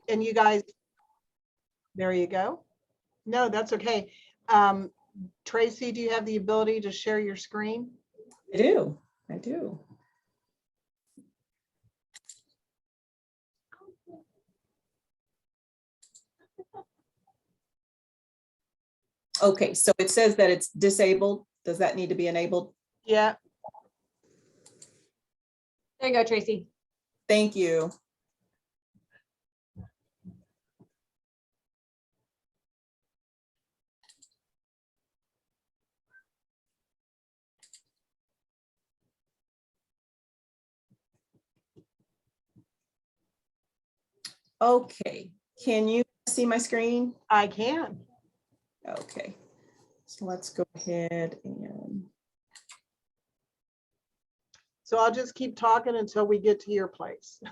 And you guys, there you go. No, that's okay. Tracie, do you have the ability to share your screen? I do. I do. Okay, so it says that it's disabled. Does that need to be enabled? Yeah. There you go, Tracie. Thank you. Okay, can you see my screen? I can. Okay, so let's go ahead and. So I'll just keep talking until we get to your place.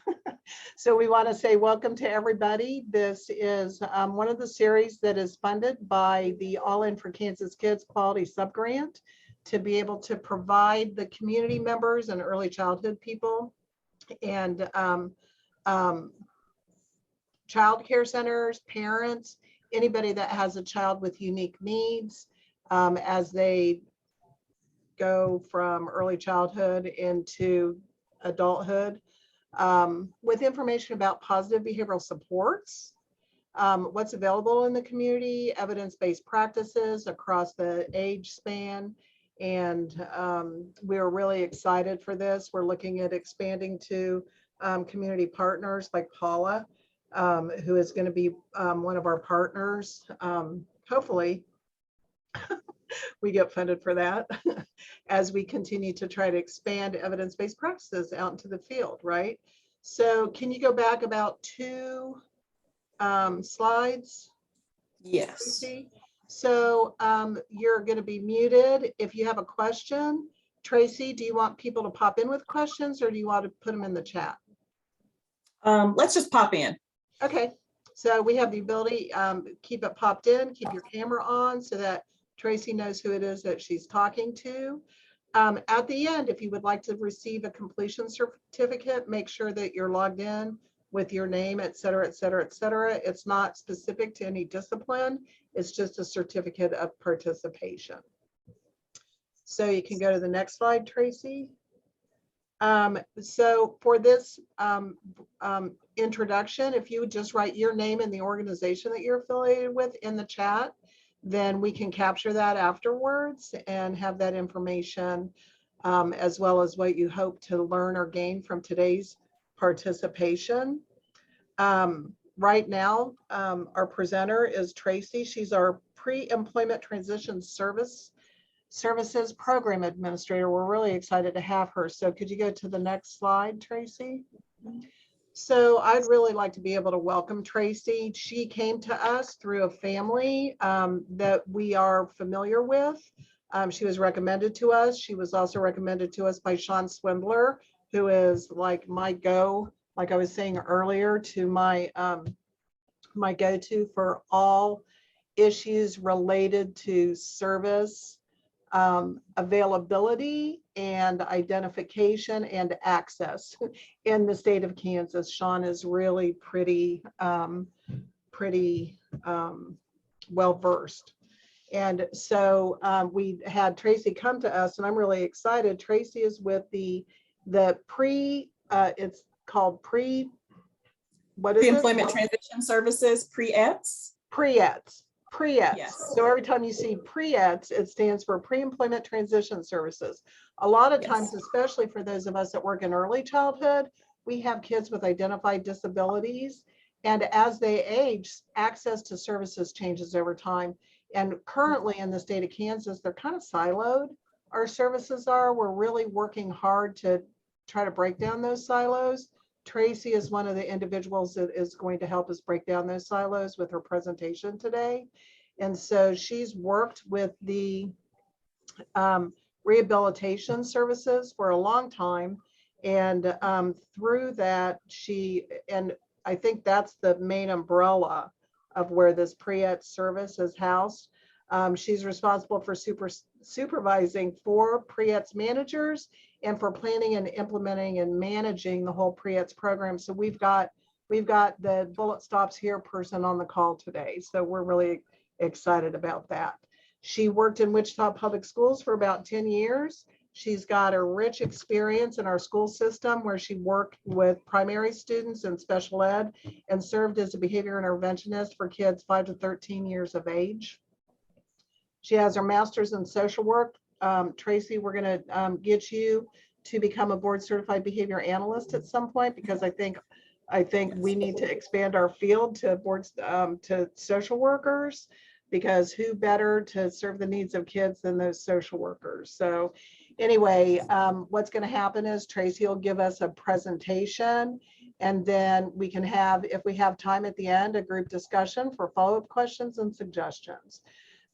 So we want to say welcome to everybody. This is one of the series that is funded by the All In for Kansas Kids Quality Subgrant to be able to provide the community members and early childhood people and child care centers, parents, anybody that has a child with unique needs as they go from early childhood into adulthood, with information about positive behavioral supports, what's available in the community, evidence-based practices across the age span. And we're really excited for this. We're looking at expanding to community partners like Paula, who is going to be one of our partners. Hopefully, we get funded for that as we continue to try to expand evidence-based practices out into the field, right? So can you go back about 2 slides? Yes. Tracie? So you're going to be muted. If you have a question, Tracie, do you want people to pop in with questions or do you want to put them in the chat? Let's just pop in. Okay, so we have the ability, keep it popped in, keep your camera on so that Tracie knows who it is that she's talking to. At the end, if you would like to receive a completion certificate, make sure that you're logged in with your name, et cetera, et cetera, et cetera. It's not specific to any discipline. It's just a certificate of participation. So you can go to the next slide, Tracie. So for this introduction, if you would just write your name and the organization that you're affiliated with in the chat, then we can capture that afterwards and have that information as well as what you hope to learn or gain from today's participation. Right now, our presenter is Tracie. She's our Pre-Employment Transition Services Program Administrator. We're really excited to have her. So could you go to the next slide, Tracie? So I'd really like to be able to welcome Tracie. She came to us through a family that we are familiar with. She was recommended to us. She was also recommended to us by Sean Swindler, who is like my like I was saying earlier, to my my go-to for all issues related to service availability and identification and access in the state of Kansas. Sean is really pretty well versed. And so we had Tracie come to us, and I'm really excited. Tracie is with the it's called Pre-Employment Transition Services, Pre-ETS. Pre-ETS. Pre-ETS. Yes. So every time you see Pre-ETS, it stands for Pre-Employment Transition Services. A lot of times, especially for those of us that work in early childhood, we have kids with identified disabilities. And as they age, access to services changes over time. And currently in the state of Kansas, they're kind of siloed. Our services are. We're really working hard to try to break down those silos. Tracie is one of the individuals that is going to help us break down those silos with her presentation today. And so she's worked with the Rehabilitation Services for a long time. And through that, and I think that's the main umbrella of where this Pre-ETS service is housed. She's responsible for supervising 4 Pre-ETS managers and for planning and implementing and managing the whole Pre-ETS program. So we've got we've got the bullet stops here person on the call today. So we're really excited about that. She worked in Wichita Public Schools for about 10 years. She's got a rich experience in our school system where she worked with primary students and special ed and served as a behavior interventionist for kids 5 to 13 years of age. She has her master's in social work. Tracie, we're going to get you to become a board certified behavior analyst at some point, because I think we need to expand our field to boards, to social workers, because who better to serve the needs of kids than those social workers. So anyway, what's going to happen is Tracie will give us a presentation, and then we can have, if we have time at the end, a group discussion for follow-up questions and suggestions.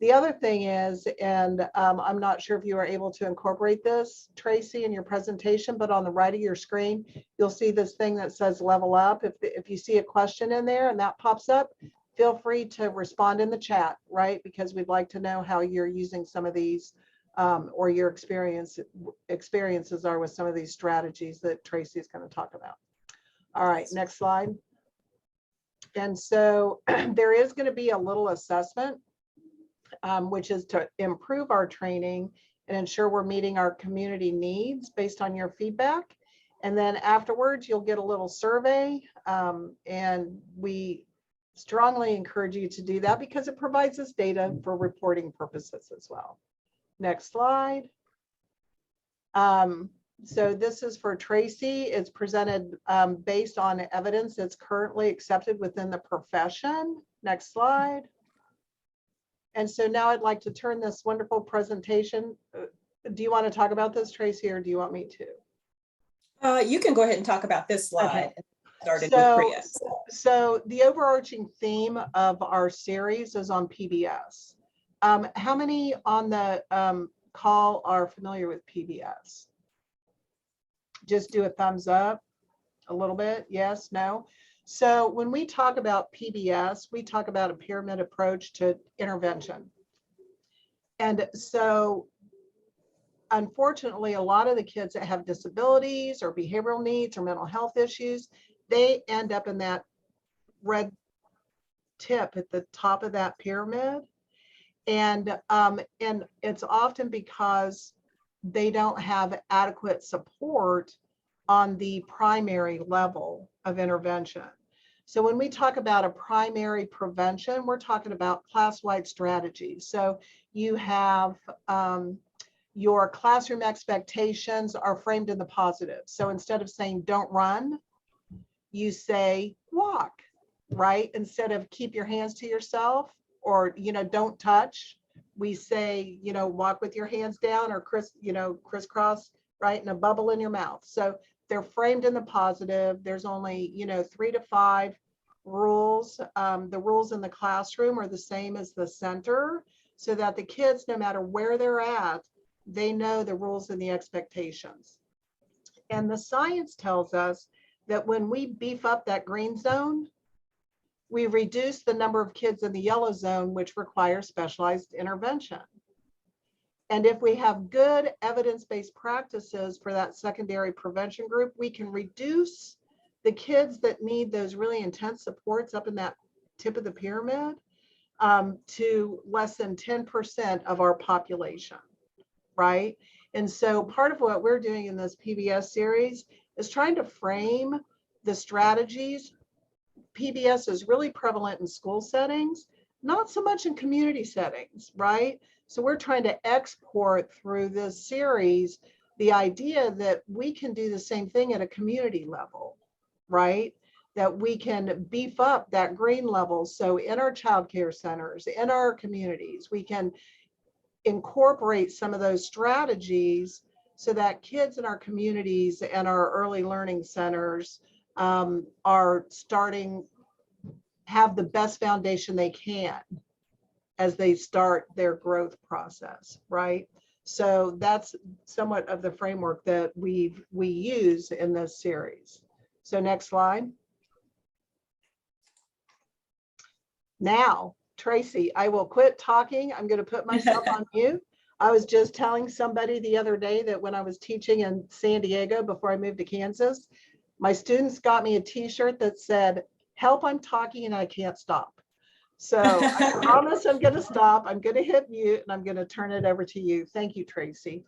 The other thing is, and I'm not sure if you are able to incorporate this, Tracie, in your presentation, but on the right of your screen, you'll see this thing that says level up. If you see a question in there and that pops up, feel free to respond in the chat, right? Because we'd like to know how you're using some of these or your experiences are with some of these strategies that Tracie is going to talk about. All right, next slide. And so there is going to be a little assessment, which is to improve our training and ensure we're meeting our community needs based on your feedback. And then afterwards, you'll get a little survey, and we strongly encourage you to do that because it provides us data for reporting purposes as well. Next slide. So this is for Tracie. It's presented based on evidence that's currently accepted within the profession. Next slide. And so now I'd like to turn this wonderful presentation. Do you want to talk about this, Tracie, or do you want me to? You can go ahead and talk about this slide. Okay. Started with Pre-ETS. So the overarching theme of our series is on PBS. How many on the call are familiar with PBS? Just do a thumbs up a little bit. Yes, no. So when we talk about PBS, we talk about a pyramid approach to intervention. And so unfortunately, a lot of the kids that have disabilities or behavioral needs or mental health issues, they end up in that red tip at the top of that pyramid. And it's often because they don't have adequate support on the primary level of intervention. So when we talk about a primary prevention, we're talking about class-wide strategies. So you have your classroom expectations are framed in the positive. So instead of saying don't run, you say walk, right? Instead of keep your hands to yourself or, don't touch, we say, walk with your hands down or crisscross, right? And a bubble in your mouth. So they're framed in the positive. There's only, 3 to 5 rules. The rules in the classroom are the same as the center, so that the kids, no matter where they're at, they know the rules and the expectations. And the science tells us that when we beef up that green zone, we reduce the number of kids in the yellow zone, which require specialized intervention. And if we have good evidence-based practices for that secondary prevention group, we can reduce the kids that need those really intense supports up in that tip of the pyramid to less than 10% of our population, right? And so part of what we're doing in this PBS series is trying to frame the strategies. PBS is really prevalent in school settings, not so much in community settings, right? So we're trying to export through this series the idea that we can do the same thing at a community level, right? That we can beef up that green level. So in our childcare centers, in our communities, we can incorporate some of those strategies so that kids in our communities and our early learning centers are have the best foundation they can as they start their growth process, right? So that's somewhat of the framework that we use in this series. So next slide. Now, Tracie, I will quit talking. I'm going to put myself on mute. I was just telling somebody the other day that when I was teaching in San Diego before I moved to Kansas, My students got me a t-shirt that said, "Help, I'm talking and I can't stop." So I promise I'm going to stop. I'm going to hit mute and I'm going to turn it over to you. Thank you, Tracie.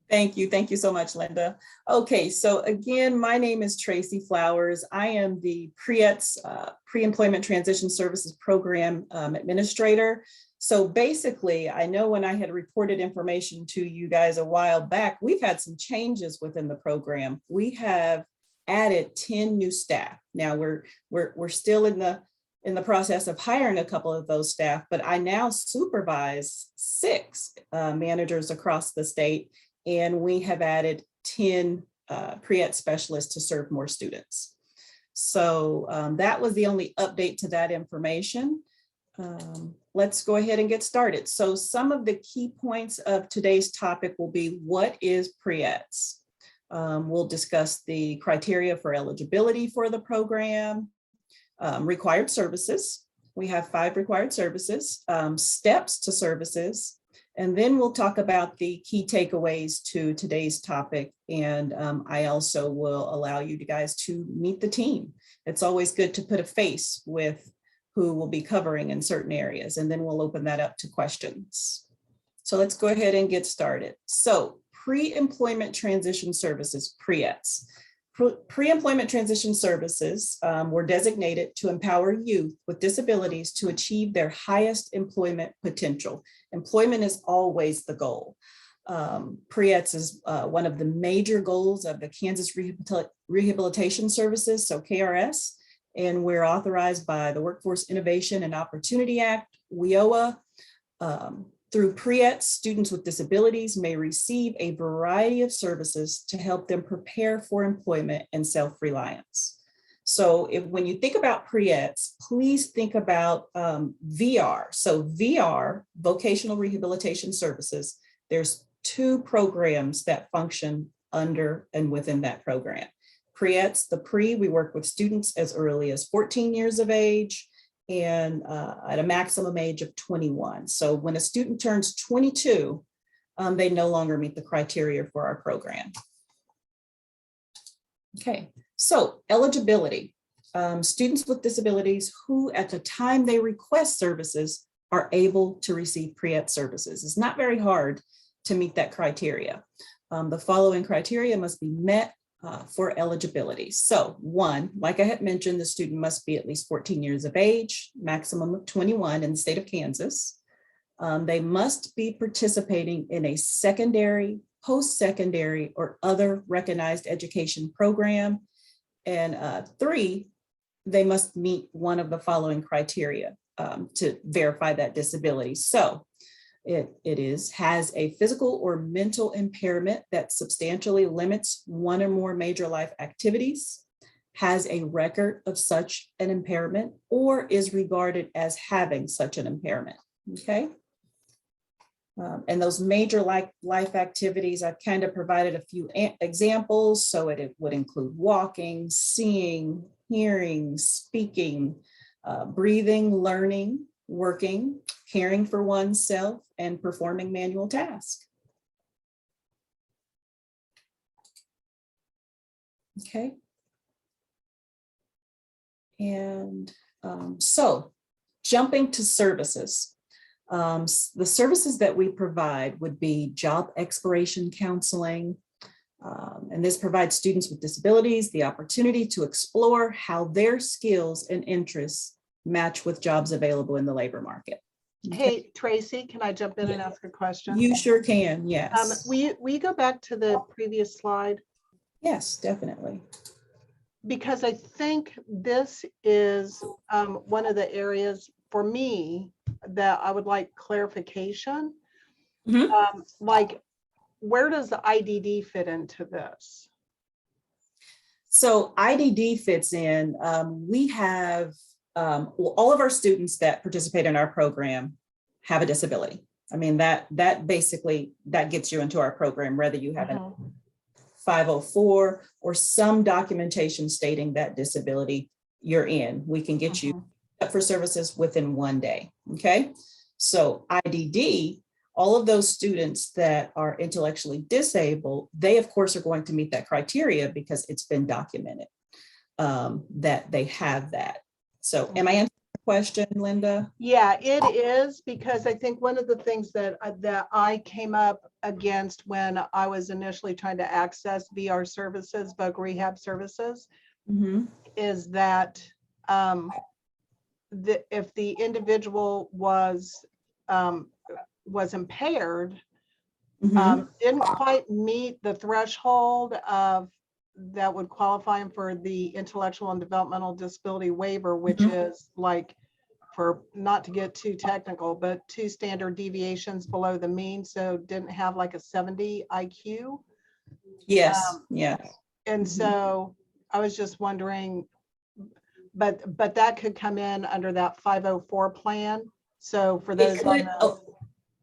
Thank you. Thank you so much, Linda. Okay, so again, my name is Tracie Flowers. I am the Pre-ETS, Pre-Employment Transition Services Program Administrator. So basically, I know when I had reported information to you guys a while back, we've had some changes within the program. We have added 10 new staff. Now we're still in the process of hiring a couple of those staff, but I now supervise 6 managers across the state. And we have added 10 pre-ETS specialists to serve more students. So that was the only update to that information. Let's go ahead and get started. So some of the key points of today's topic will be, what is pre-ETS? We'll discuss the criteria for eligibility for the program, required services. We have 5 required services, steps to services, and then we'll talk about the key takeaways to today's topic. And I also will allow you guys to meet the team. It's always good to put a face with who will be covering in certain areas, and then we'll open that up to questions. So let's go ahead and get started. So pre-employment transition services, pre-ETS. Pre-employment transition services were designated to empower youth with disabilities to achieve their highest employment potential. Employment is always the goal. Pre-ETS is one of the major goals of the Kansas Rehabilitation Services, so KRS, and we're authorized by the Workforce Innovation and Opportunity Act, WIOA. Through pre-ETS, students with disabilities may receive a variety of services to help them prepare for employment and self-reliance. So when you think about pre-ETS, please think about VR. So VR, Vocational Rehabilitation Services, there's 2 programs that function under and within that program. Pre-ETS, we work with students as early as 14 years of age, and at a maximum age of 21. So when a student turns 22, they no longer meet the criteria for our program. Okay, so eligibility. Students with disabilities who at the time they request services are able to receive pre-ETS services. It's not very hard to meet that criteria. The following criteria must be met for eligibility. So 1, like I had mentioned, the student must be at least 14 years of age, maximum of 21 in the state of Kansas. They must be participating in a secondary, post-secondary, or other recognized education program. And 3, they must meet one of the following criteria to verify that disability. So it has a physical or mental impairment that substantially limits one or more major life activities, has a record of such an impairment, or is regarded as having such an impairment, okay? And those major life activities, I've kind of provided a few examples. So it would include walking, seeing, hearing, speaking, breathing, learning, working, caring for oneself, and performing manual tasks. Okay. And so jumping to services. The services that we provide would be job expiration counseling. And this provides students with disabilities the opportunity to explore how their skills and interests match with jobs available in the labor market. Hey, Tracie, can I jump in and ask a question? You sure can, yes. We go back to the previous slide? Yes, definitely. Because I think this is one of the areas for me that I would like clarification. Like, where does the IDD fit into this? So IDD fits in, we have all of our students that participate in our program have a disability. I mean, that basically, that gets you into our program, whether you have a 504 or some documentation stating that disability you're in. We can get you up for services within 1 day, okay? So IDD, all of those students that are intellectually disabled, they of course are going to meet that criteria because it's been documented. that they have that. So am I answering the question, Linda? Yeah, it is, because I think one of the things that I came up against when I was initially trying to access VR services, voc rehab services, is that if the individual was impaired, didn't quite meet the threshold of that would qualify him for the intellectual and developmental disability waiver, which is like, for not to get too technical, but 2 standard deviations below the mean, so didn't have like a 70 IQ. Yes, yes. And so I was just wondering, but that could come in under that 504 plan. So for those could,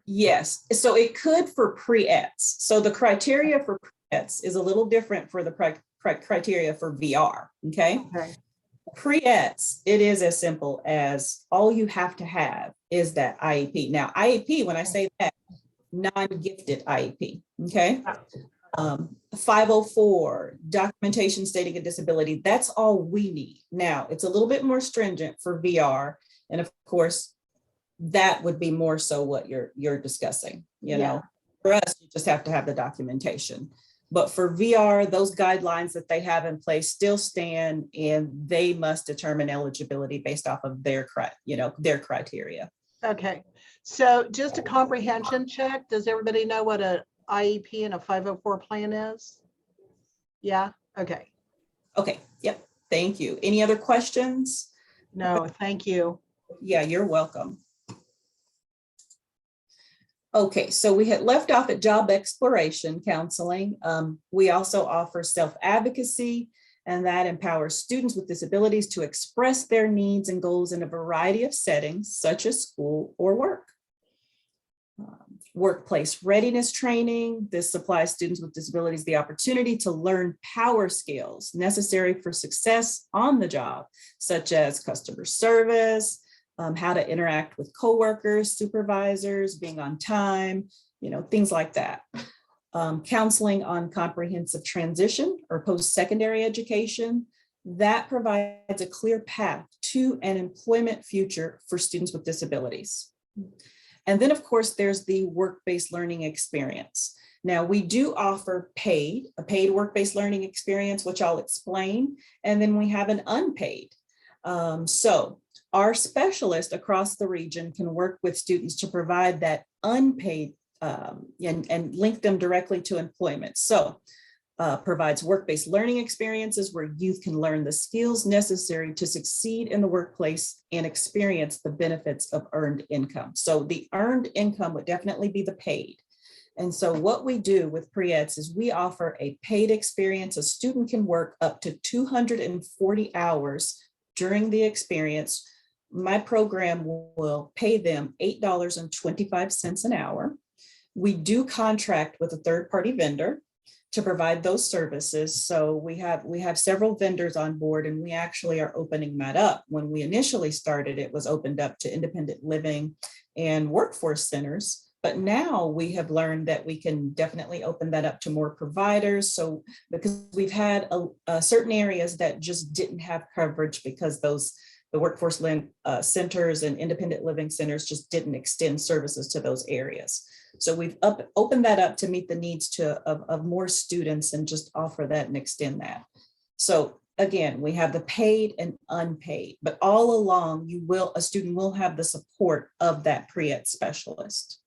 yes, so it could for pre-ETS. So the criteria for pre-ETS is a little different for the criteria for VR, okay? Pre-ETS, it is as simple as all you have to have is that IEP. Now, IEP, when I say that, non-gifted IEP, okay? 504, documentation stating a disability, that's all we need. Now, it's a little bit more stringent for VR. And of course, that would be more so what you're discussing, you know. For us, you just have to have the documentation. But for VR, those guidelines that they have in place still stand, and they must determine eligibility based off of their criteria. Okay, so just a comprehension check. Does everybody know what a IEP and a 504 plan is? Yeah, okay. Okay, yep, thank you. Any other questions? No, thank you. Yeah, you're welcome. Okay, so we had left off at job exploration counseling. We also offer self-advocacy, and that empowers students with disabilities to express their needs and goals in a variety of settings, such as school or work. Workplace readiness training. This supplies students with disabilities the opportunity to learn power skills necessary for success on the job, such as customer service, how to interact with coworkers, supervisors, being on time, you know, things like that. Counseling on comprehensive transition or post-secondary education, that provides a clear path to an employment future for students with disabilities. And then, of course, there's the work-based learning experience. Now, we do offer a paid work-based learning experience, which I'll explain, and then we have an unpaid. So our specialists across the region can work with students to provide that unpaid and link them directly to employment. So provides work-based learning experiences where youth can learn the skills necessary to succeed in the workplace and experience the benefits of earned income. So the earned income would definitely be the paid. And so what we do with Pre-ETS is we offer a paid experience. A student can work up to 240 hours during the experience. My program will pay them $8.25 an hour. We do contract with a third-party vendor to provide those services. So we have several vendors on board, and we actually are opening that up. When we initially started, it was opened up to independent living and workforce centers. But now we have learned that we can definitely open that up to more providers. So because we've had certain areas that just didn't have coverage because the workforce centers and independent living centers just didn't extend services to those areas. So we've opened that up to meet the needs of more students and just offer that and extend that. So again, we have the paid and unpaid, but all along a student will have the support of that Pre-ETS specialist.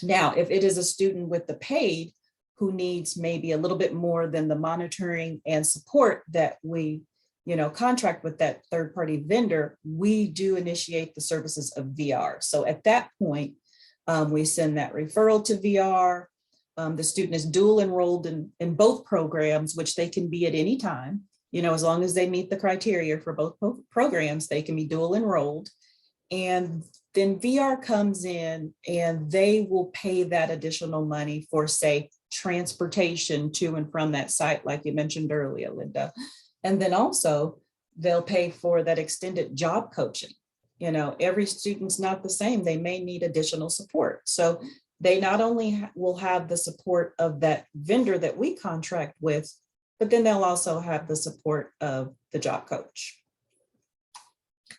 Now, if it is a student with the paid who needs maybe a little bit more than the monitoring and support that we contract with that third-party vendor, we do initiate the services of VR. So at that point, we send that referral to VR. The student is dual enrolled in both programs, which they can be at any time. As long as they meet the criteria for both programs, they can be dual enrolled. And then VR comes in and they will pay that additional money for, say, transportation to and from that site, like you mentioned earlier, Linda. And then also they'll pay for that extended job coaching. Every student's not the same. They may need additional support. So they not only will have the support of that vendor that we contract with, but then they'll also have the support of the job coach.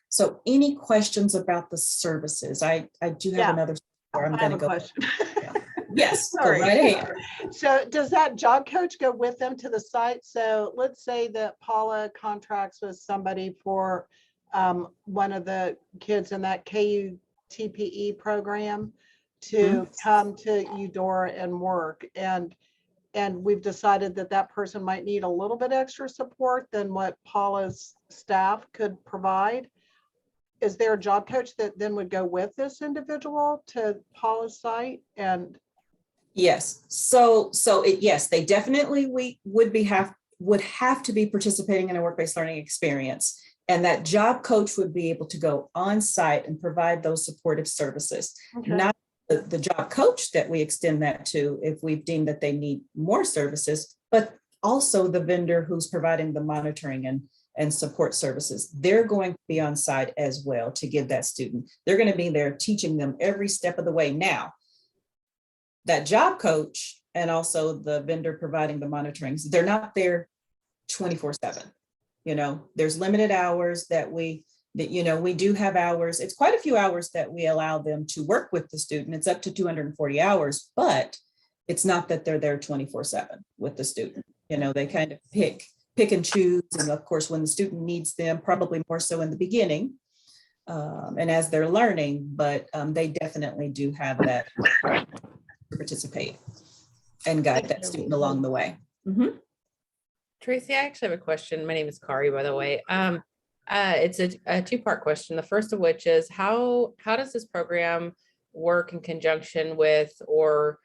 So any questions about the services? I do have another. I'm I going have to a go. question. Yes, Sorry. go right ahead. So does that job coach go with them to the site? So let's say that Paula contracts with somebody for one of the kids in that KU TPE program to come to Eudora and work. And we've decided that that person might need a little bit extra support than what Paula's staff could provide. Is there a job coach that then would go with this individual to Paula's site? And yes, yes, they definitely would have to be participating in a work-based learning experience, and that job coach would be able to go on site and provide those supportive services. okay. Not the job coach that we extend that to if we've deemed that they need more services, but also the vendor who's providing the monitoring and support services. They're going to be on site as well to give that student. They're going to be there teaching them every step of the way. Now, that job coach and also the vendor providing the monitoring, they're not there 24/7. There's limited hours that we do have hours. It's quite a few hours that we allow them to work with the student. It's up to 240 hours, but it's not that they're there 24/7 with the student. They kind of pick and choose. And of course, when the student needs them, probably more so in the beginning and as they're learning, but they definitely do have that to participate and guide that student along the way. Mm-hmm. Tracie, I actually have a question. My name is Kari, by the way. It's a two-part question. The first of which is how does this program work in conjunction with, or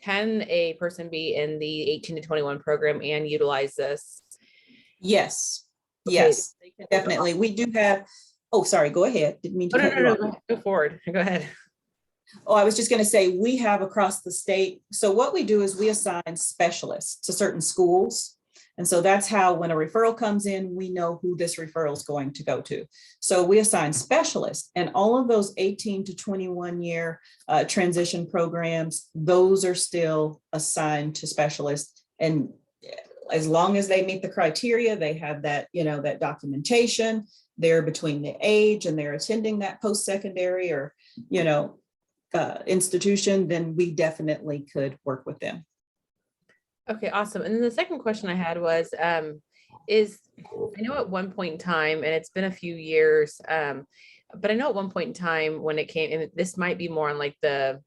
can a person be in the 18 to 21 program and utilize this? Yes. Okay. Yes, definitely. We do have, sorry, go ahead. Didn't mean to cut you off. Go forward. Go ahead. I was just going to say, we have across the state. So what we do is we assign specialists to certain schools. And so that's how, when a referral comes in, we know who this referral is going to go to. So we assign specialists, and all of those 18 to 21 year transition programs, those are still assigned to specialists. And as long as they meet the criteria, they have that, that documentation, they're between the age and they're attending that post-secondary or, institution, then we definitely could work with them. Okay, awesome. And then the second question I had was, I know at one point in time, and it's been a few years, but I know at one point in time when it came, and this might be more on like the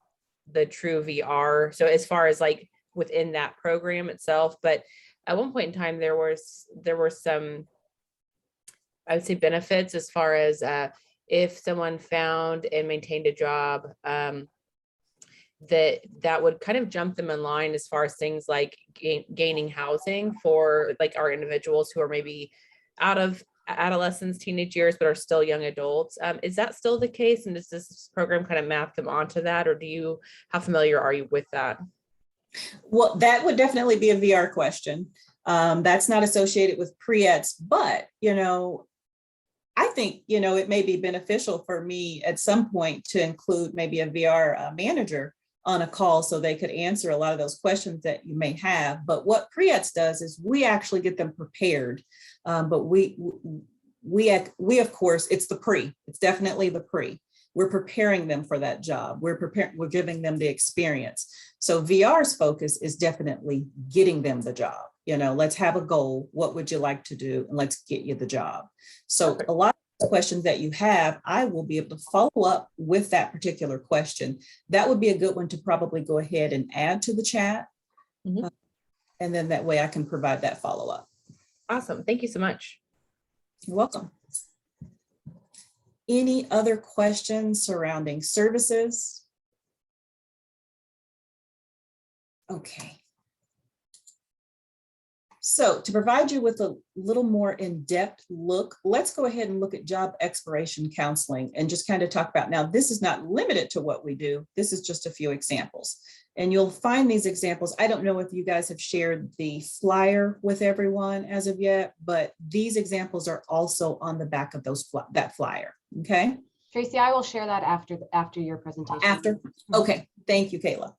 true VR. So as far as like within that program itself, but at one point in time, there were some, I would say, benefits as far as if someone found and maintained a job, that would kind of jump them in line as far as things like gaining housing for like our individuals who are maybe out of adolescence, teenage years, but are still young adults. Is that still the case? And does this program kind of map them onto that? Or how familiar are you with that? Well, that would definitely be a VR question. That's not associated with pre-ETS, but, I think, it may be beneficial for me at some point to include maybe a VR manager on a call so they could answer a lot of those questions that you may have. But what Pre-ETS does is we actually get them prepared. But we of course, it's definitely the pre. We're preparing them for that job. We're giving them the experience. So VR's focus is definitely getting them the job. Let's have a goal. What would you like to do? And let's get you the job. So a lot of questions that you have, I will be able to follow up with that particular question. That would be a good one to probably go ahead and add to the chat. Mm-hmm. And then that way I can provide that follow-up. Awesome. Thank you so much. You're welcome. Any other questions surrounding services? Okay. So to provide you with a little more in-depth look, let's go ahead and look at job expiration counseling and just kind of talk about, now this is not limited to what we do. This is just a few examples. And you'll find these examples. I don't know if you guys have shared the flyer with everyone as of yet, but these examples are also on the back of that flyer, okay? Tracie, I will share that after your presentation. After? Okay, thank you, Kayla.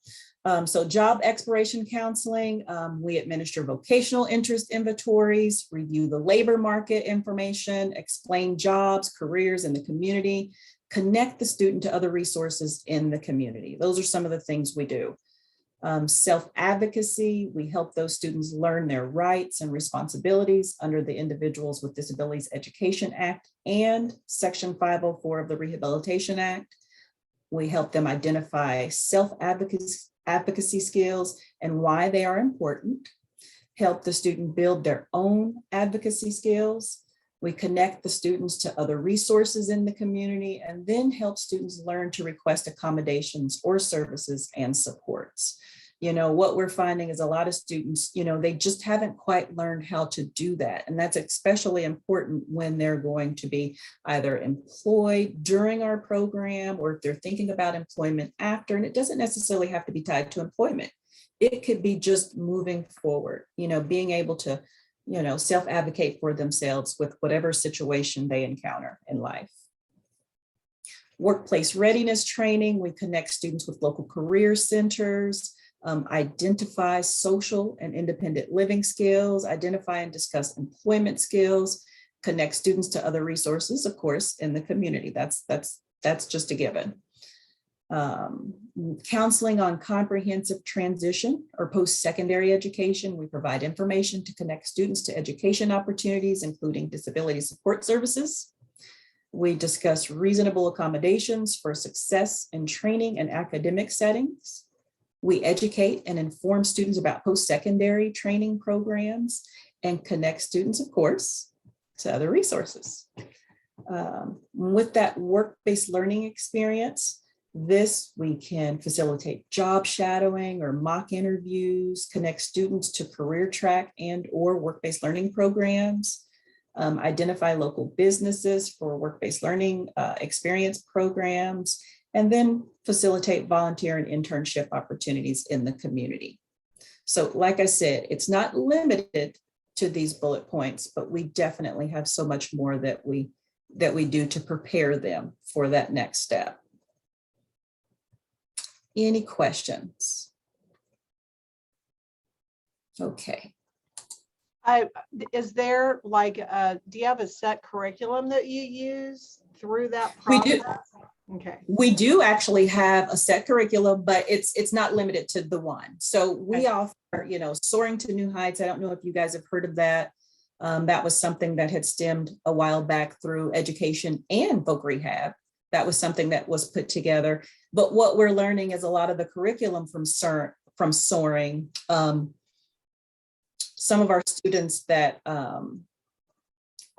So job expiration counseling, we administer vocational interest inventories, review the labor market information, explain jobs, careers in the community, connect the student to other resources in the community. Those are some of the things we do. Self-advocacy, we help those students learn their rights and responsibilities under the Individuals with Disabilities Education Act and Section 504 of the Rehabilitation Act. We help them identify self-advocacy skills and why they are important, help the student build their own advocacy skills. We connect the students to other resources in the community and then help students learn to request accommodations or services and supports. You know, what we're finding is a lot of students, you know, they just haven't quite learned how to do that. And that's especially important when they're going to be either employed during our program or if they're thinking about employment after. And it doesn't necessarily have to be tied to employment. It could be just moving forward, you know, being able to, you know, self-advocate for themselves with whatever situation they encounter in life. Workplace readiness training, we connect students with local career centers, identify social and independent living skills, identify and discuss employment skills, connect students to other resources, of course, in the community. That's just a given. Counseling on comprehensive transition or post-secondary education. We provide information to connect students to education opportunities, including disability support services. We discuss reasonable accommodations for success in training and academic settings. We educate and inform students about post-secondary training programs and connect students, of course, to other resources. With that work-based learning experience, we can facilitate job shadowing or mock interviews, connect students to career track and or work-based learning programs, identify local businesses for work-based learning experience programs, and then facilitate volunteer and internship opportunities in the community. So like I said, it's not limited to these bullet points, but we definitely have so much more that we do to prepare them for that next step. Any questions? Okay. Is there like, do you have a set curriculum that you use through that We process? do. Okay. We do actually have a set curriculum, but it's not limited to the one. So we offer, you know, Soaring to New Heights. I don't know if you guys have heard of that. That was something that had stemmed a while back through education and voc rehab. That was something that was put together. But what we're learning is a lot of the curriculum from Soaring. Some of our students that are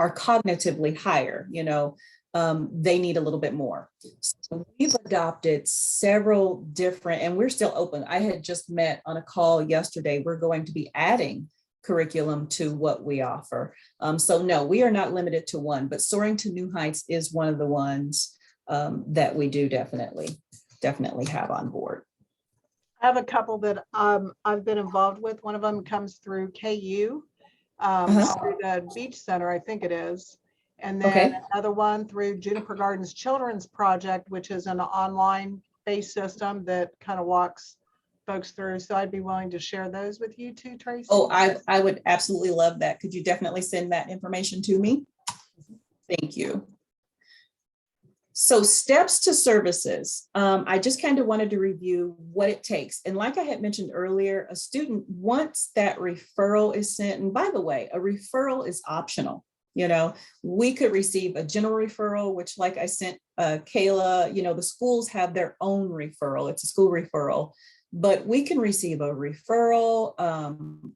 cognitively higher, you know, they need a little bit more. So we've adopted several different, and we're still open. I had just met on a call yesterday. We're going to be adding curriculum to what we offer. So no, we are not limited to one, but Soaring to New Heights is one of the ones that we do definitely have on board. I have a couple that I've been involved with. One of them comes through KU, through the Beach Center, I think it is. And then another one through Juniper Gardens Children's Project, which is an online-based system that kind of walks folks through. So I'd be willing to share those with you too, Tracie. Oh, I would absolutely love that. Could you definitely send that information to me? Thank you. So steps to services. I just kind of wanted to review what it takes. And like I had mentioned earlier, a student, once that referral is sent, and by the way, a referral is optional. You know, we could receive a general referral, which like I sent Kayla, you know, the schools have their own referral. It's a school referral, but we can receive a referral.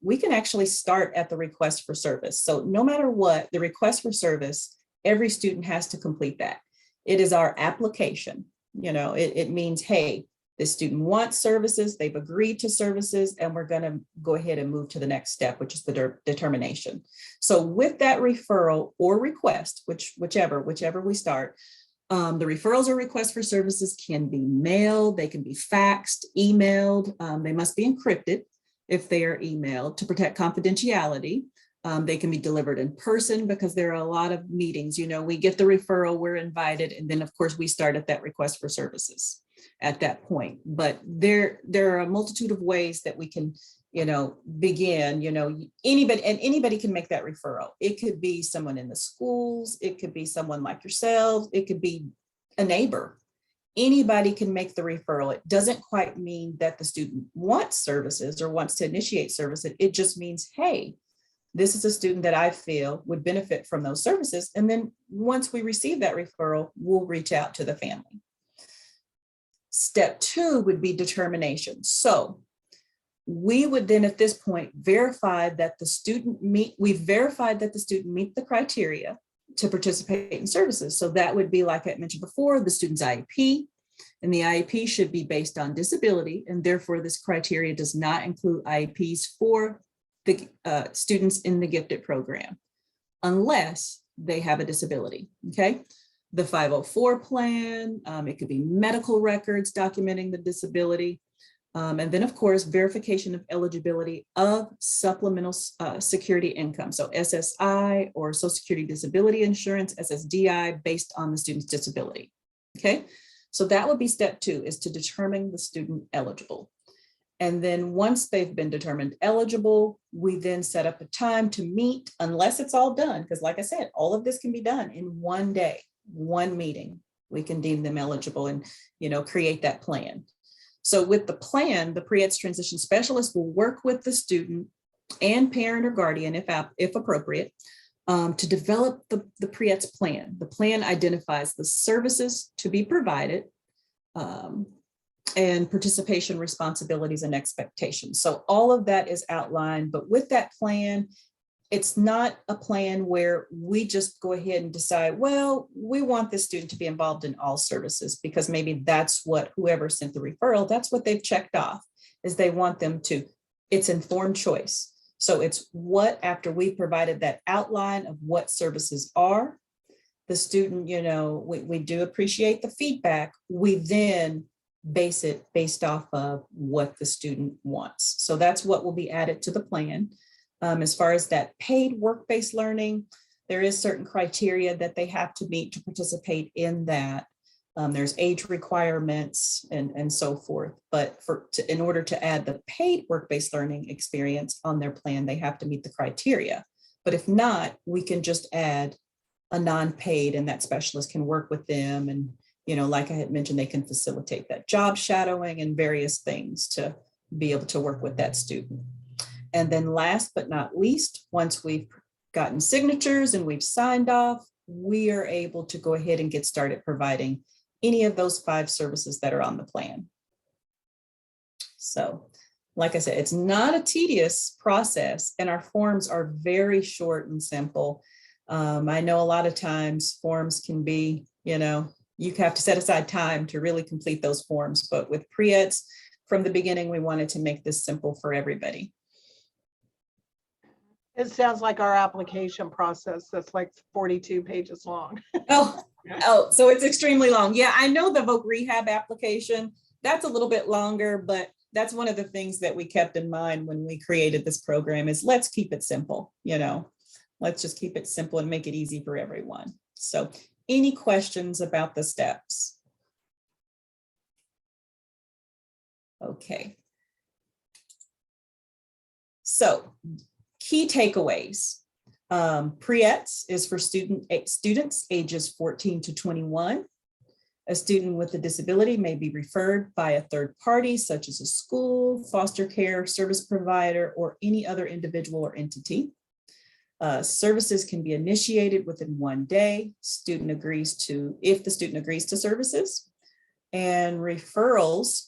We can actually start at the request for service. So no matter what, the request for service, every student has to complete that. It is our application. You know, it means, hey, this student wants services, they've agreed to services, and we're going to go ahead and move to the next step, which is the determination. So with that referral or request, whichever we start, the referrals or requests for services can be mailed, they can be faxed, emailed, they must be encrypted if they are emailed to protect confidentiality. They can be delivered in person because there are a lot of meetings. You know, we get the referral, we're invited, and then of course we start at that request for services. at that point. But there are a multitude of ways that we can, begin, anybody can make that referral. It could be someone in the schools, it could be someone like yourselves, it could be a neighbor. Anybody can make the referral. It doesn't quite mean that the student wants services or wants to initiate services. It just means, hey, this is a student that I feel would benefit from those services. And then once we receive that referral, we'll reach out to the family. Step 2 would be determination. So we would then at this point verify that the student meet the criteria to participate in services. So that would be, like I mentioned before, the student's IEP, and the IEP should be based on disability, and therefore this criteria does not include IEPs for the students in the gifted program, unless they have a disability, okay? The 504 plan, it could be medical records documenting the disability, and then of course, verification of eligibility of supplemental security income. So SSI or Social Security Disability Insurance, SSDI, based on the student's disability, okay? So that would be step 2, is to determine the student eligible. And then once they've been determined eligible, we then set up a time to meet, unless it's all done, because like I said, all of this can be done in one day, one meeting. We can deem them eligible and, create that plan. So with the plan, the Pre-ETS transition specialist will work with the student and parent or guardian, if appropriate, to develop the Pre-ETS plan. The plan identifies the services to be provided, and participation responsibilities and expectations. So all of that is outlined, but with that plan, it's not a plan where we just go ahead and decide, well, we want this student to be involved in all services, because maybe that's what whoever sent the referral, that's what they've checked off, is they want them to. It's informed choice. So it's what, after we provided that outline of what services are, the student, we do appreciate the feedback. We then base it based off of what the student wants. So that's what will be added to the plan. As far as that paid work-based learning, there is certain criteria that they have to meet to participate in that. There's age requirements and so forth. But in order to add the paid work-based learning experience on their plan, they have to meet the criteria. But if not, we can just add a non-paid, and that specialist can work with them. And, like I had mentioned, they can facilitate that job shadowing and various things to be able to work with that student. And then last but not least, once we've gotten signatures and we've signed off, we are able to go ahead and get started providing any of those 5 services that are on the plan. So, like I said, it's not a tedious process, and our forms are very short and simple. I know a lot of times forms can be, you have to set aside time to really complete those forms, but with Pre-ETS, from the beginning, we wanted to make this simple for everybody. It sounds like our application process that's like 42 pages long. Oh, so it's extremely long. Yeah, I know the Voc Rehab application, that's a little bit longer, but that's one of the things that we kept in mind when we created this program is let's keep it simple, let's just keep it simple and make it easy for everyone. So any questions about the steps? Okay. So key takeaways. Pre-ETS is for students ages 14 to 21. A student with a disability may be referred by a third party, such as a school, foster care, service provider, or any other individual or entity. Services can be initiated within 1 day. If the student agrees to services. And referrals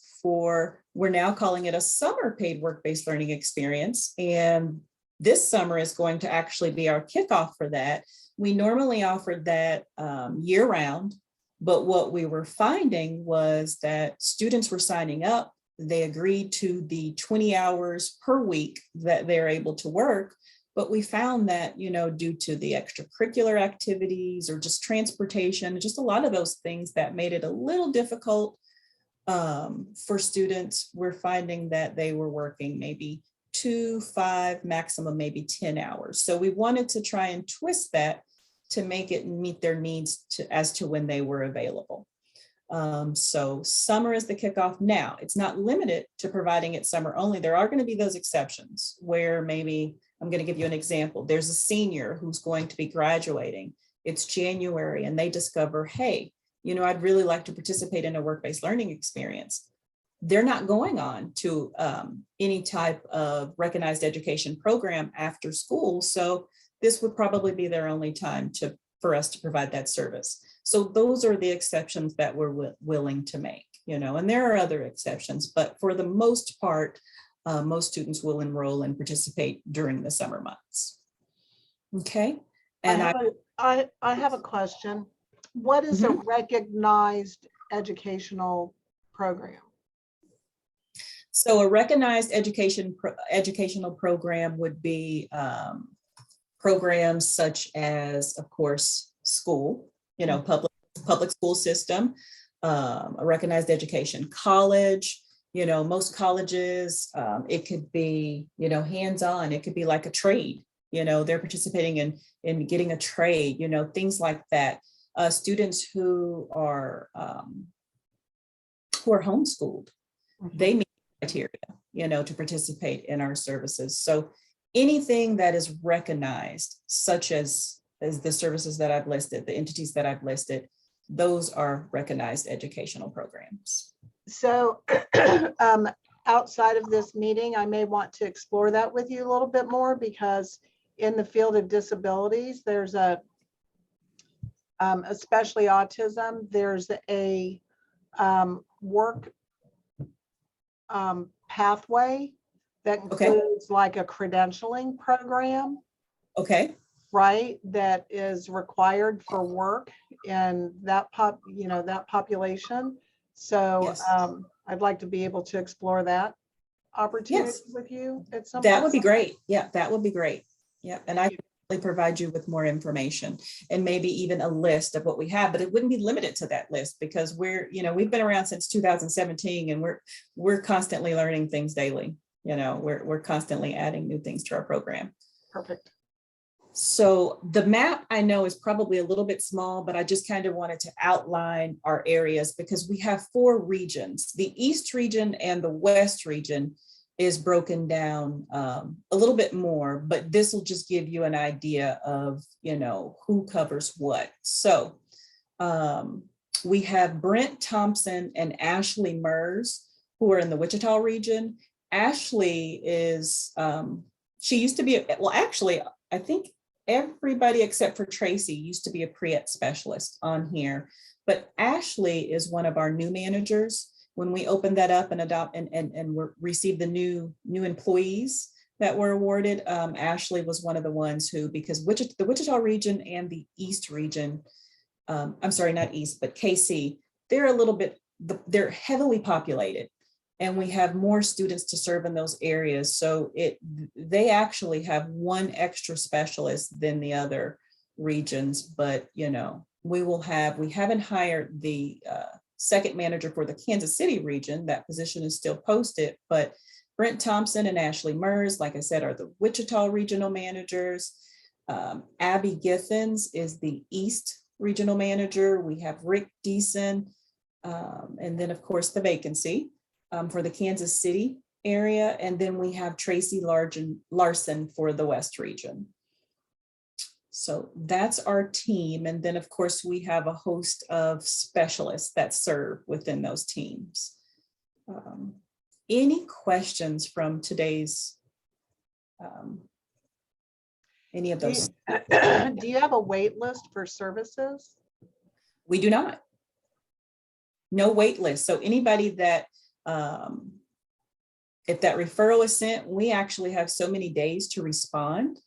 we're now calling it a summer paid work-based learning experience. And this summer is going to actually be our kickoff for that. We normally offered that year round, but what we were finding was that students were signing up. They agreed to the 20 hours per week that they're able to work. But we found that, due to the extracurricular activities or just transportation, just a lot of those things that made it a little difficult for students, we're finding that they were working maybe 2, 5, maximum maybe 10 hours. So we wanted to try and twist that to make it meet their needs as to when they were available. So summer is the kickoff. Now, it's not limited to providing it summer only. There are going to be those exceptions where maybe, I'm going to give you an example. There's a senior who's going to be graduating. It's January and they discover, hey, I'd really like to participate in a work-based learning experience. They're not going on to any type of recognized education program after school. So this would probably be their only time for us to provide that service. So those are the exceptions that we're willing to make, and there are other exceptions, but for the most part, most students will enroll and participate during the summer months. Okay. And I have a question. What is a recognized educational program? So a recognized educational program would be programs such as, of course, school, public school system, a recognized education, college, most colleges, it could be, hands-on, it could be like a trade, they're participating in getting a trade, things like that. Students who are homeschooled, they meet criteria, to participate in our services. So anything that is recognized, such as the services that I've listed, the entities that I've listed, those are recognized educational programs. So outside of this meeting, I may want to explore that with you a little bit more, because in the field of disabilities, there's especially autism, there's a work pathway that includes like a credentialing program. Okay. Right, that is required for work in that population. So yes. I'd like to be able to explore that opportunity with you at some point. That would be great. Yeah, that would be great. Yeah, and I can provide you with more information and maybe even a list of what we have, but it wouldn't be limited to that list, because we've been around since 2017 and we're constantly learning things daily. We're constantly adding new things to our program. Perfect. So the map, I know, is probably a little bit small, but I just kind of wanted to outline our areas because we have 4 regions. The East region and the West region is broken down a little bit more, but this will just give you an idea of, who covers what. So we have Brent Thompson and Ashley Mers, who are in the Wichita region. Ashley is, she used to be, actually, I think everybody except for Tracie used to be a pre-ETS specialist on here, but Ashley is one of our new managers. When we opened that up and received the new employees that were awarded, Ashley was one of the ones who, because the Wichita region and the East region, I'm sorry, not East, but KC, they're heavily populated. And we have more students to serve in those areas. So they actually have one extra specialist than the other regions, but we haven't hired the second manager for the Kansas City region. That position is still posted, but Brent Thompson and Ashley Mers, like I said, are the Wichita regional managers. Abby Giffens is the East regional manager. We have Rick Deason, and then of course the vacancy for the Kansas City area. And then we have Tracie Larson for the West region. So that's our team. And then of course we have a host of specialists that serve within those teams. Any questions from today's, any of those? Do you have a wait list for services? We do not. No wait list. So anybody that, if that referral is sent, we actually have so many days to respond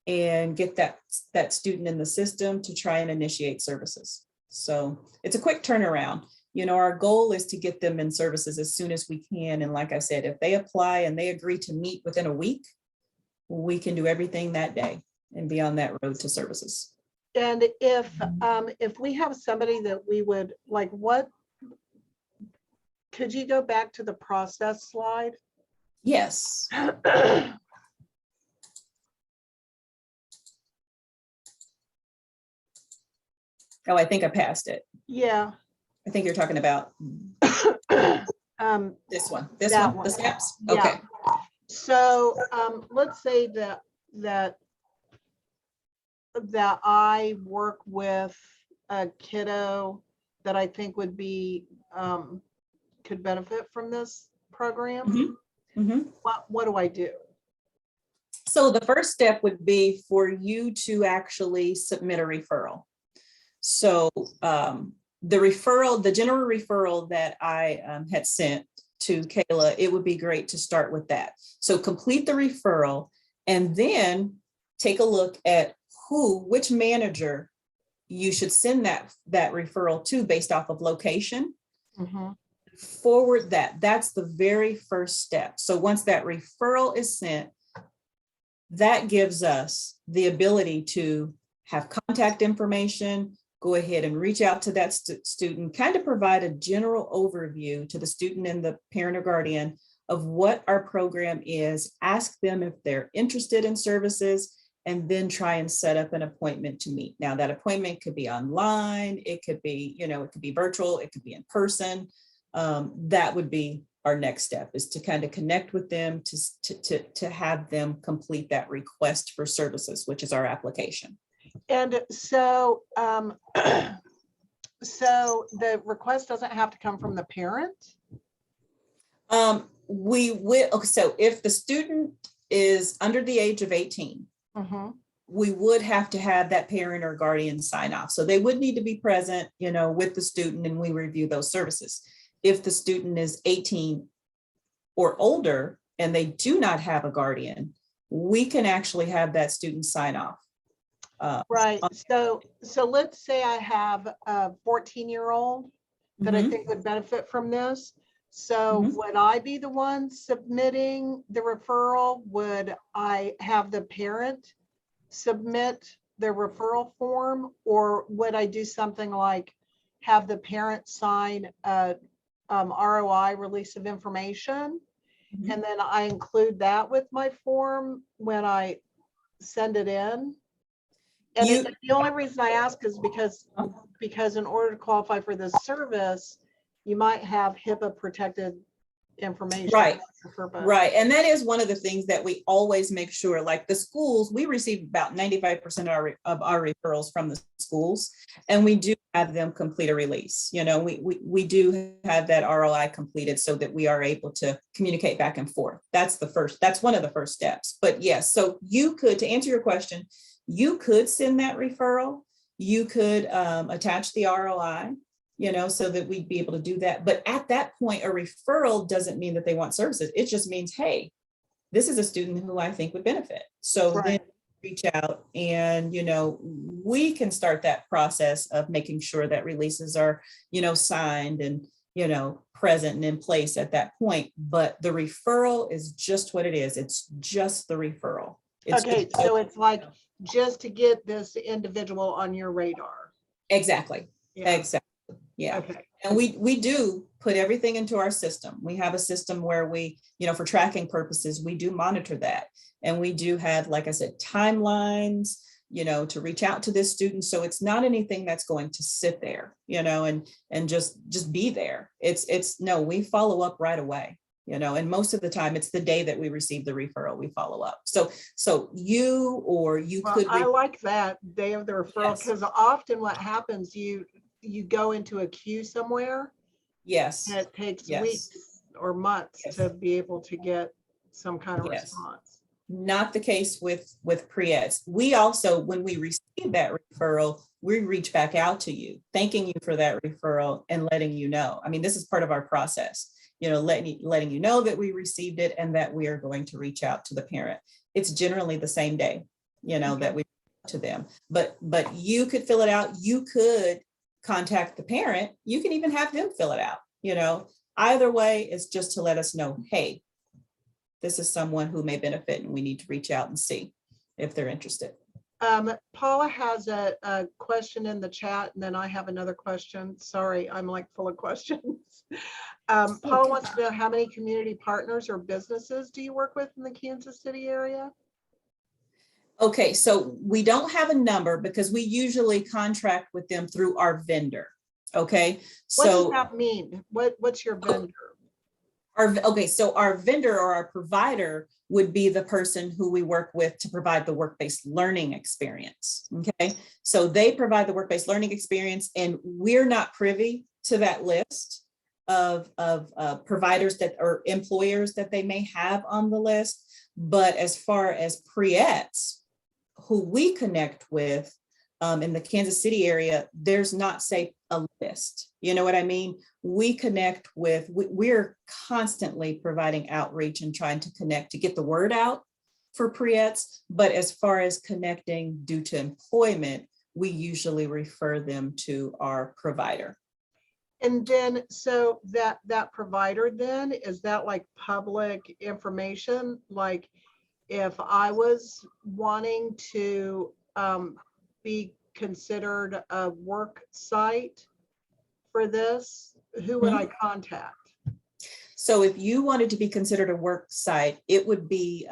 and get that student in the system to try and initiate services. So it's a quick turnaround. Our goal is to get them in services as soon as we can. And like I said, if they apply and they agree to meet within a week, we can do everything that day and be on that road to services. And if we have somebody that we would like, could you go back to the process slide? Yes. Oh, I think I passed it. Yeah. I think you're talking about Um, this one, That the one. steps. Yeah. Okay. So let's say that I work with a kiddo that I think would be could benefit from this program. Mhm. Mhm. What do I do? So the first step would be for you to actually submit a referral. So the general referral that I had sent to Kayla, it would be great to start with that. So complete the referral and then take a look at which manager you should send that referral to based off of location. Mm-hmm. Forward that's the very first step. So once that referral is sent, that gives us the ability to have contact information, go ahead and reach out to that student, kind of provide a general overview to the student and the parent or guardian of what our program is, ask them if they're interested in services, and then try and set up an appointment to meet. Now that appointment could be online, it could be, it could be virtual, it could be in person. That would be our next step, is to kind of connect with them to have them complete that request for services, which is our application. And so, so the request doesn't have to come from the parent? We will, so if the student is under the age of 18, Mm-hmm. we would have to have that parent or guardian sign off. So they would need to be present, with the student, and we review those services. If the student is 18 or older and they do not have a guardian, we can actually have that student sign off. Right. So let's say I have a 14-year-old that I think would benefit from this. So would I be the one submitting the referral? Would I have the parent submit the referral form? Or would I do something like have the parent sign a ROI, release of information, and then I include that with my form when I send it in? And the only reason I ask is because in order to qualify for this service, you might have HIPAA protected information. Right. And that is one of the things that we always make sure, like the schools, we receive about 95% of our referrals from the schools, and we do have them complete a release. We do have that ROI completed so that we are able to communicate back and forth. That's one of the first steps. But yes, so you could, to answer your question, you could send that referral. You could attach the ROI, so that we'd be able to do that. But at that point, a referral doesn't mean that they want services. It just means, hey, this is a student who I think would benefit. So then reach out and, we can start that process of making sure that releases are, signed and, present and in place at that point. But the referral is just what it is. It's just the referral. So it's like just to get this individual on your radar. Exactly. Yeah. Exactly. Yeah. Okay. And we do put everything into our system. We have a system where we, for tracking purposes, we do monitor that. And we do have, like I said, timelines, to reach out to this student. So it's not anything that's going to sit there, and just be there. No, we follow up right away, and most of the time it's the day that we receive the referral, we follow up. So could. I like that day of the referral, because often what happens, you go into a queue somewhere. Yes. And it takes weeks or months to be able to get some kind of response. Not the case with Pre-ETS. We also, when we receive that referral, we reach back out to you, thanking you for that referral and letting you know. I mean, this is part of our process, letting you know that we received it and that we are going to reach out to the parent. It's generally the same day, that we to them. But you could fill it out. You could contact the parent. You can even have them fill it out. Either way, it's just to let us know, hey, this is someone who may benefit and we need to reach out and see if they're interested. Paula has a question in the chat, and then I have another question. Sorry, I'm like full of questions. Paula wants to know, how many community partners or businesses do you work with in the Kansas City area? Okay, so we don't have a number because we usually contract with them through our vendor. Okay, What does so that mean? What's your vendor? so our vendor or our provider would be the person who we work with to provide the work-based learning experience. Okay, so they provide the work-based learning experience, and we're not privy to that list of providers that or employers that they may have on the list. But as far as Pre-ETS, who we connect with in the Kansas City area, there's not, say, a list. You know what I mean? We connect with, we're constantly providing outreach and trying to connect to get the word out for Pre-ETS. But as far as connecting due to employment, we usually refer them to our provider. And then, so that provider then, is that like public information? Like if I was wanting to be considered a work site for this, who would I contact? So if you wanted to be considered a work site, it would be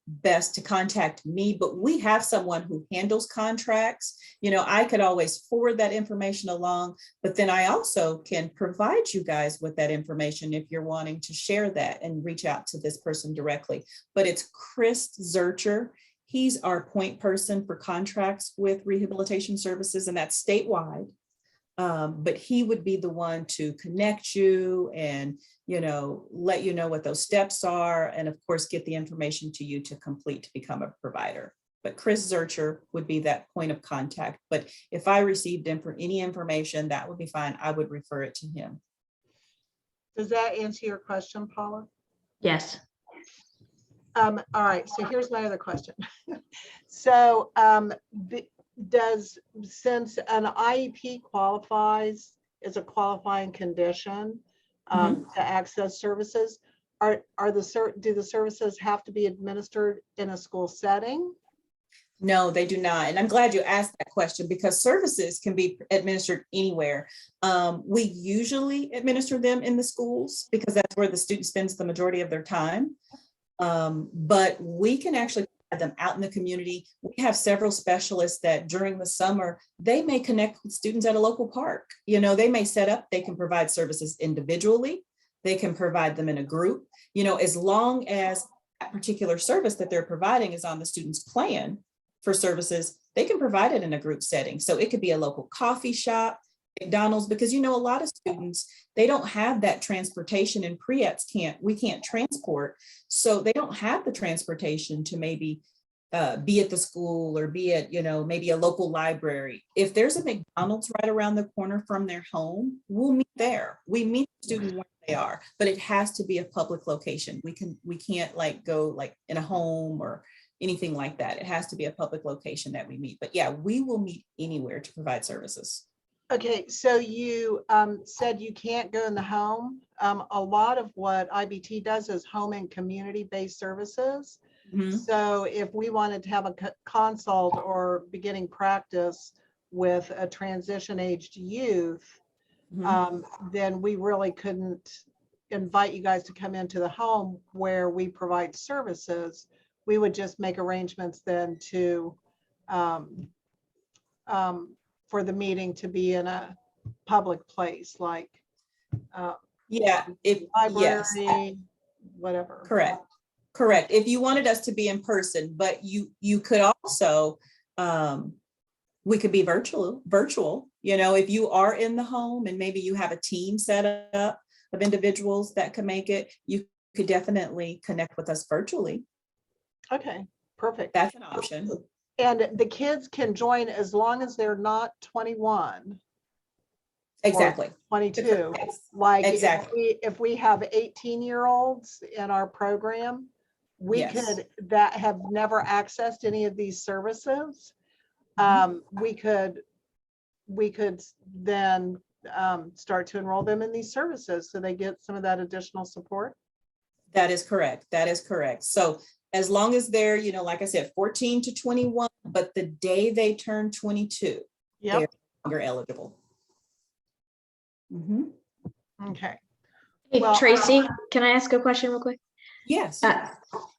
best to contact me, but we have someone who handles contracts. You know, I could always forward that information along, but then I also can provide you guys with that information if you're wanting to share that and reach out to this person directly. But it's Chris Zurcher. He's our point person for contracts with Rehabilitation Services, and that's statewide. But he would be the one to connect you and, you know, let you know what those steps are, and of course, get the information to you to complete to become a provider. But Chris Zurcher would be that point of contact. But if I received any information, that would be fine. I would refer it to him. Does that answer your question, Paula? Yes. All right, so here's my other question. So since an IEP qualifies as a qualifying condition to access services, do the services have to be administered in a school setting? No, they do not. And I'm glad you asked that question, because services can be administered anywhere. We usually administer them in the schools because that's where the student spends the majority of their time. But we can actually provide them out in the community. We have several specialists that during the summer, they may connect with students at a local park. You know, they may set up, they can provide services individually. They can provide them in a group, you know, as long as that particular service that they're providing is on the student's plan for services, they can provide it in a group setting. So it could be a local coffee shop, McDonald's, because, you know, a lot of students, they don't have that transportation, and Pre-ETS we can't transport. So they don't have the transportation to maybe be at the school or be at, you know, maybe a local library. If there's a McDonald's right around the corner from their home, we'll meet there. We meet the student where they are, but it has to be a public location. We can't like go like in a home or anything like that. It has to be a public location that we meet. But yeah, we will meet anywhere to provide services. Okay, so you said you can't go in the home. A lot of what IBT does is home and community-based services. So if we wanted to have a consult or beginning practice with a transition-aged youth, then we really couldn't invite you guys to come into the home where we provide services. We would just make arrangements then to for the meeting to be in a public place, like library, whatever. Correct. If you wanted us to be in person, but you could also, we could be virtual, you know, if you are in the home and maybe you have a team set up of individuals that can make it, you could definitely connect with us virtually. Okay, perfect. That's an option. And the kids can join as long as they're not 21. Exactly. 22. Like exactly. if we have 18-year-olds in our program, we could that have never accessed any of these services. We could then start to enroll them in these services so they get some of that additional support. That is correct. That is correct. So as long as they're, you know, like I said, 14 to 21, but the day they turn 22, they're no longer eligible. Okay. Hey, well, Tracy, can I ask a question real quick? Yes.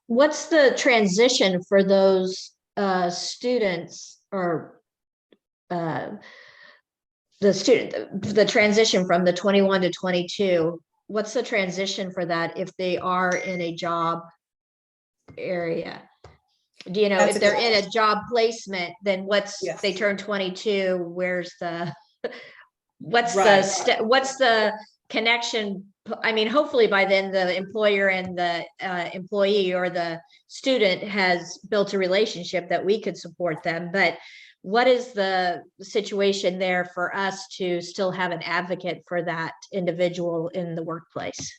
What's the transition for those students or the transition from the 21 to 22, what's the transition for that if they are in a job area? Do you know, That's if they're in a job placement, then Yes. they turn 22, where's the, what's Right. what's the connection? I mean, hopefully by then the employer and the employee or the student has built a relationship that we could support them. But what is the situation there for us to still have an advocate for that individual in the workplace?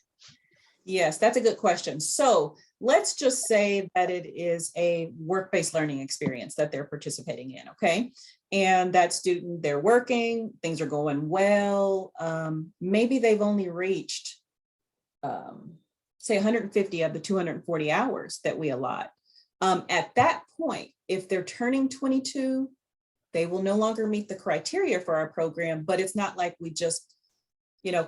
Yes, that's a good question. So let's just say that it is a work-based learning experience that they're participating in, okay? And that student, they're working, things are going well. Maybe they've only reached, say 150 of the 240 hours that we allot. At that point, if they're turning 22, they will no longer meet the criteria for our program, but it's not like we just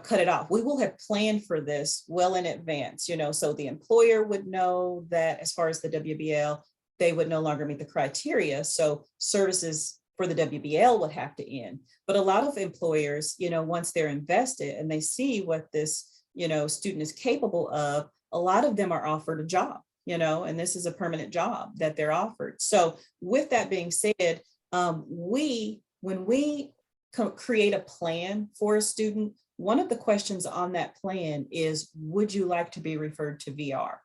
cut it off. We will have planned for this well in advance, so the employer would know that as far as the WBL, they would no longer meet the criteria. So services for the WBL would have to end. But a lot of employers, once they're invested and they see what this, student is capable of, a lot of them are offered a job, and this is a permanent job that they're offered. So with that being said, when we create a plan for a student, one of the questions on that plan is, would you like to be referred to VR?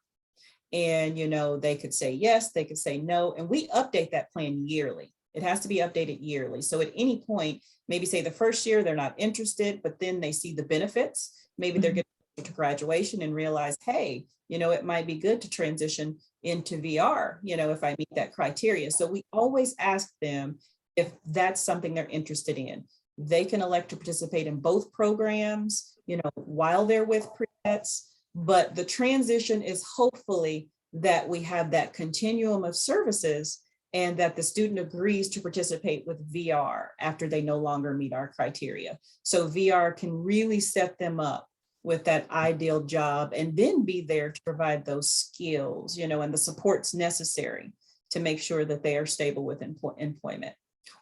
And, they could say yes, they could say no, and we update that plan yearly. It has to be updated yearly. So at any point, maybe say the first year they're not interested, but then they see the benefits. Maybe they're getting to graduation and realize, hey, it might be good to transition into VR, if I meet that criteria. So we always ask them if that's something they're interested in. They can elect to participate in both programs, while they're with Pre-ETS, but the transition is hopefully that we have that continuum of services and that the student agrees to participate with VR after they no longer meet our criteria. So VR can really set them up with that ideal job and then be there to provide those skills, and the supports necessary to make sure that they are stable with employment.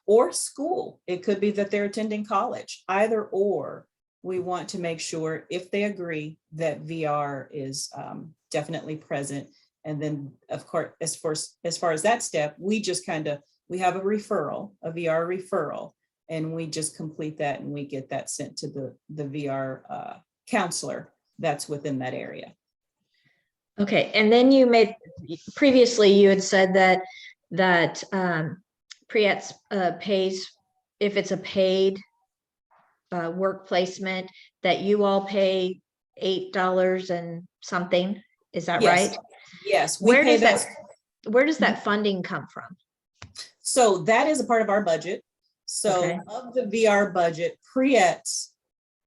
Or school. It could be that they're attending college. Either or, we want to make sure, if they agree, that VR is definitely present. And then, of course, as far as that step, we just we have a referral, a VR referral, and we just complete that and we get that sent to the VR counselor that's within that area. Okay, and then previously you had said that Pre-ETS pays, if it's a paid work placement, that you all pay $8 and something. Is that right? Yes. Where does that funding come from? So that is a part of our budget. So Okay. Of the VR budget, Pre-ETS,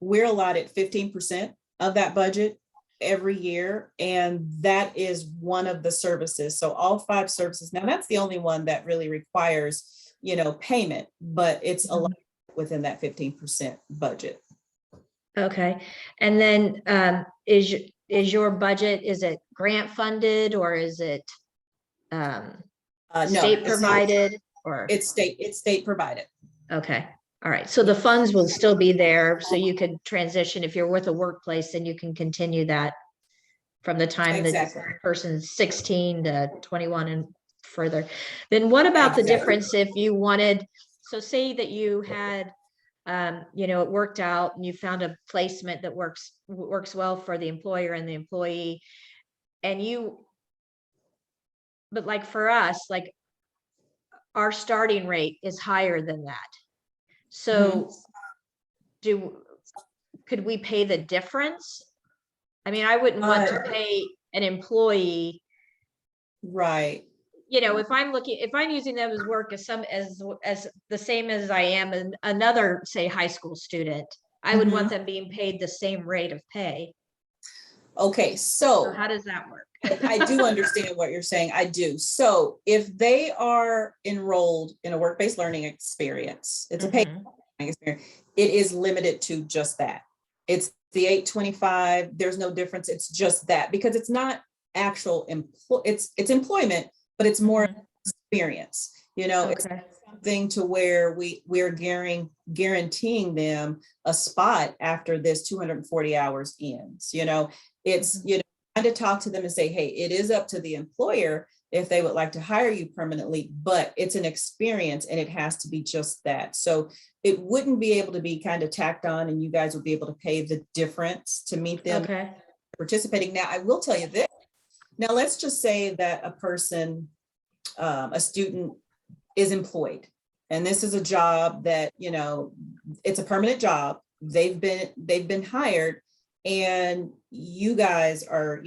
we're allotted 15% of that budget every year. And that is one of the services. So all 5 services. Now that's the only one that really requires, payment, but it's a lot within that 15% budget. Okay. And then is your budget, is it grant funded or is it state provided? Or it's state provided. Okay. All right. So the funds will still be there. So you could transition if you're with a workplace and you can continue that from the time Exactly. the person's 16 to 21 and further. Then what about the difference if you wanted, so say that you had, it worked out and you found a placement that works well for the employer and the employee, but like for us, like our starting rate is higher than that. So could we pay the difference? I mean, I wouldn't want to pay an employee. Right. If I'm using them as work as the same as I am another, say, high school student, I would want them being paid the same rate of pay. Okay. So how does that work? I do understand what you're saying. I do. So if they are enrolled in a work-based learning experience, it's a paid learning experience, it is limited to just that. It's the 825. There's no difference. It's just that, because it's not actual it's employment, but it's more experience. It's something to where we're guaranteeing them a spot after this 240 hours ends. It's, trying to talk to them and say, hey, it is up to the employer if they would like to hire you permanently, but it's an experience and it has to be just that. So it wouldn't be able to be kind of tacked on and you guys would be able to pay the difference to meet them participating. Now, I will tell you this. Now, let's just say that a person, a student is employed, and this is a job that, it's a permanent job. They've been hired, and you guys are,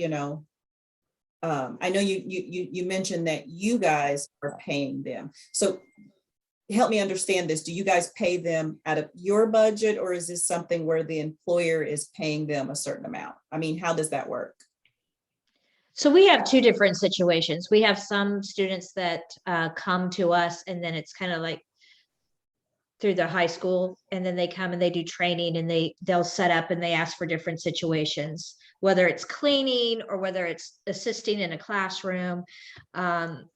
I know you mentioned that you guys are paying them. So help me understand this. Do you guys pay them out of your budget, or is this something where the employer is paying them a certain amount? I mean, how does that work? So we have two different situations. We have some students that come to us, and then it's kind of like through the high school, and then they come and they do training, and they'll set up and they ask for different situations, whether it's cleaning or whether it's assisting in a classroom, and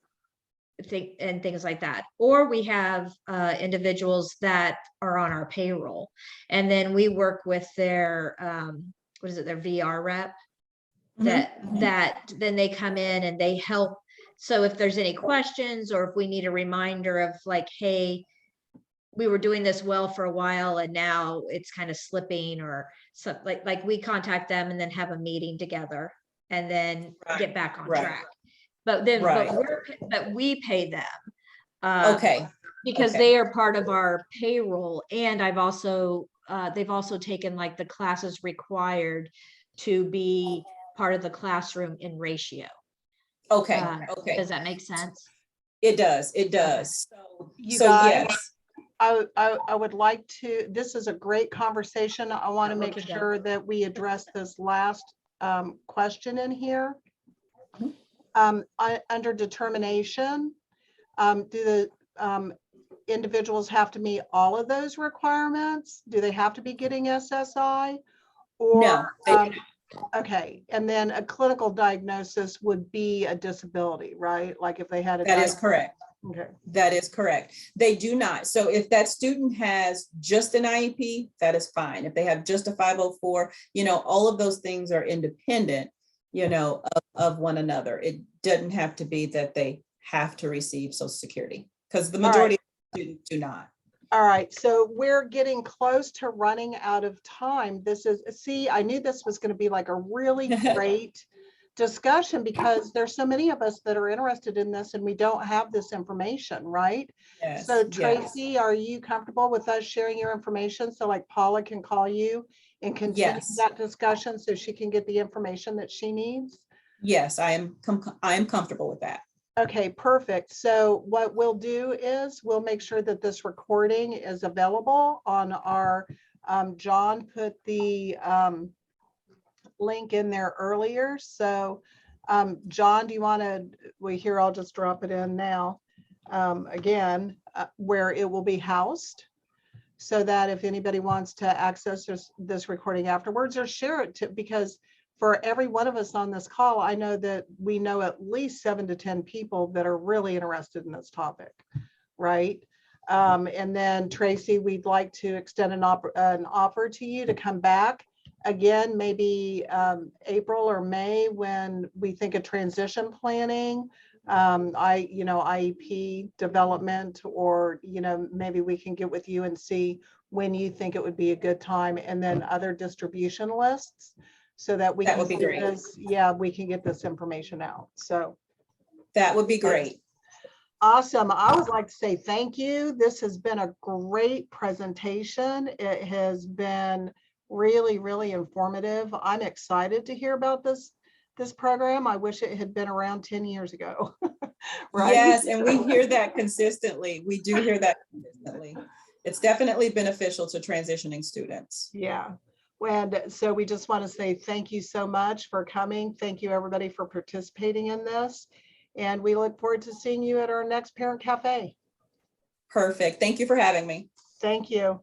things like that. Or we have individuals that are on our payroll, and then we work with their their VR rep. That then they come in and they help. So if there's any questions, or if we need a reminder of like, hey, we were doing this well for a while and now it's kind of slipping, or something, like we contact them and then have a meeting together and then get back on track. But then but we pay them because they are part of our payroll. And I've also they've also taken like the classes required to be part of the classroom in ratio. Does that make sense? It does. So guys, yes. I would like to, this is a great conversation. I want to make sure that we address this last question in here. Under determination, do the individuals have to meet all of those requirements? Do they have to be getting SSI? Or, no. Okay, and then a clinical diagnosis would be a disability, right? Like if they had a That is correct. Okay. That is correct. They do not. So if that student has just an IEP, that is fine. If they have just a 504, all of those things are independent, of one another. It doesn't have to be that they have to receive Social Security, because the majority of students do not. All right, so we're getting close to running out of time. I knew this was going to be like a really great discussion, because there's so many of us that are interested in this and we don't have this information, right? Yes, so Tracie, are you comfortable with us sharing your information so like Paula can call you and continue that discussion so she can get the information that she needs? Yes, I am comfortable with that. Okay, perfect. So what we'll do is we'll make sure that this recording is available on our, John put the link in there earlier. So John, do you want to, I'll just drop it in now, again, where it will be housed, so that if anybody wants to access this recording afterwards or share it because for every one of us on this call, I know that we know at least 7 to 10 people that are really interested in this topic, right? And then Tracie, we'd like to extend an offer to you to come back again, maybe April or May, when we think of transition planning, IEP development, or maybe we can get with you and see when you think it would be a good time, and then other distribution lists, so that we can get this, we can get this information out. So that would be great. Awesome. I would like to say thank you. This has been a great presentation. It has been really, really informative. I'm excited to hear about this program. I wish it had been around 10 years ago. Right? Yes, and we hear that consistently. We do hear that consistently. It's definitely beneficial to transitioning students. Yeah. And so we just want to say thank you so much for coming. Thank you, everybody, for participating in this. And we look forward to seeing you at our next Parent Cafe. Perfect. Thank you for having me. Thank you.